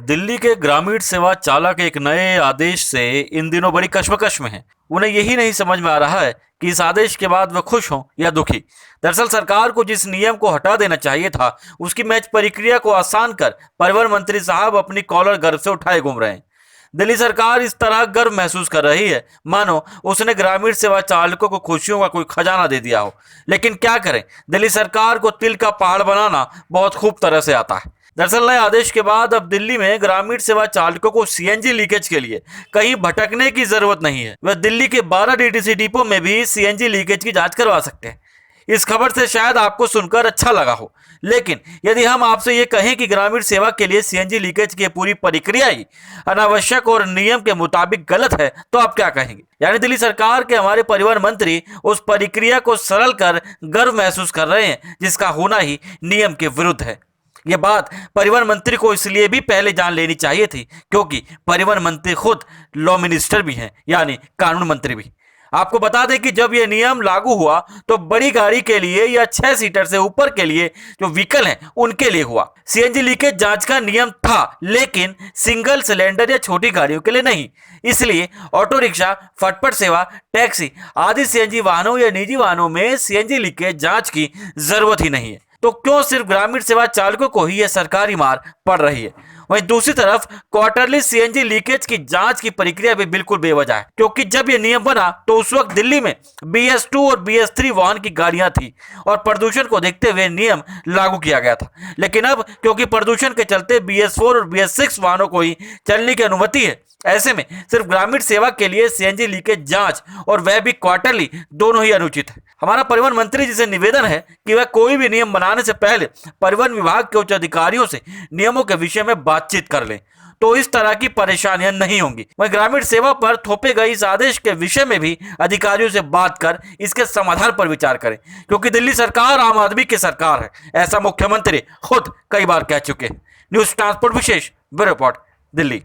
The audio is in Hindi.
दिल्ली के ग्रामीण सेवा चालक एक नए आदेश से इन दिनों बड़ी कश्मकश में हैं। उन्हें यही नहीं समझ में आ रहा है कि इस आदेश के बाद वे खुश हों या दुखी। दरअसल सरकार को जिस नियम को हटा देना चाहिए था, उसकी मैच प्रक्रिया को आसान कर परिवहन मंत्री साहब अपनी कॉलर गर्व से उठाए घूम रहे हैं। दिल्ली सरकार इस तरह गर्व महसूस कर रही है मानो उसने ग्रामीण सेवा चालकों को खुशियों का कोई खजाना दे दिया हो। लेकिन क्या करें, दिल्ली सरकार को तिल का पहाड़ बनाना बहुत खूब तरह से आता है। दरअसल नए आदेश के बाद अब दिल्ली में ग्रामीण सेवा चालकों को सीएनजी लीकेज के लिए कहीं भटकने की जरूरत नहीं है। वह दिल्ली के 12 डीटीसी डिपो में भी सीएनजी लीकेज की जांच करवा सकते हैं। इस खबर से शायद आपको सुनकर अच्छा लगा हो, लेकिन यदि हम आपसे ये कहें कि ग्रामीण सेवा के लिए सीएनजी लीकेज की पूरी प्रक्रिया ही अनावश्यक और नियम के मुताबिक गलत है, तो आप क्या कहेंगे? यानी दिल्ली सरकार के हमारे परिवहन मंत्री उस प्रक्रिया को सरल कर गर्व महसूस कर रहे हैं जिसका होना ही नियम के विरुद्ध है। यह बात परिवहन मंत्री को इसलिए भी पहले जान लेनी चाहिए थी क्योंकि परिवहन मंत्री खुद लॉ मिनिस्टर भी हैं, यानी कानून मंत्री भी। आपको बता दें कि जब यह नियम लागू हुआ तो बड़ी गाड़ी के लिए या 6 सीटर से ऊपर के लिए जो व्हीकल हैं उनके लिए हुआ। सीएनजी लीकेज जांच का नियम था, लेकिन सिंगल सिलेंडर या छोटी गाड़ियों के लिए नहीं। इसलिए ऑटो रिक्शा, फटफट सेवा, टैक्सी आदि सीएनजी वाहनों या निजी वाहनों में सीएनजी लीकेज जांच की जरूरत ही नहीं है। तो क्यों सिर्फ ग्रामीण सेवा चालकों को ही यह सरकारी मार पड़ रही है? वहीं दूसरी तरफ क्वार्टरली सीएनजी लीकेज की जांच की प्रक्रिया भी बिल्कुल बेवजह है, क्योंकि जब यह नियम बना तो उस वक्त दिल्ली में BS2 और BS3 वाहन की गाड़ियां थी और प्रदूषण को देखते हुए नियम लागू किया गया था। लेकिन अब क्योंकि प्रदूषण के चलते BS4 और BS6 वाहनों को ही चलने की अनुमति है, ऐसे में सिर्फ ग्रामीण सेवा के लिए सीएनजी लीकेज जांच और वह भी क्वार्टरली दोनों ही अनुचित है। हमारा परिवहन मंत्री जी से निवेदन है कि वह कोई भी नियम बनाने से पहले परिवहन विभाग के उच्च अधिकारियों से नियमों के विषय में बातचीत कर लें, तो इस तरह की परेशानियां नहीं होंगी। वहीं ग्रामीण सेवा पर थोपे गए इस आदेश के विषय में भी अधिकारियों से बात कर इसके समाधान पर विचार करें, क्योंकि दिल्ली सरकार आम आदमी की सरकार है, ऐसा मुख्यमंत्री खुद कई बार कह चुके हैं। न्यूज ट्रांसपोर्ट विशेष ब्यूरो रिपोर्ट, दिल्ली।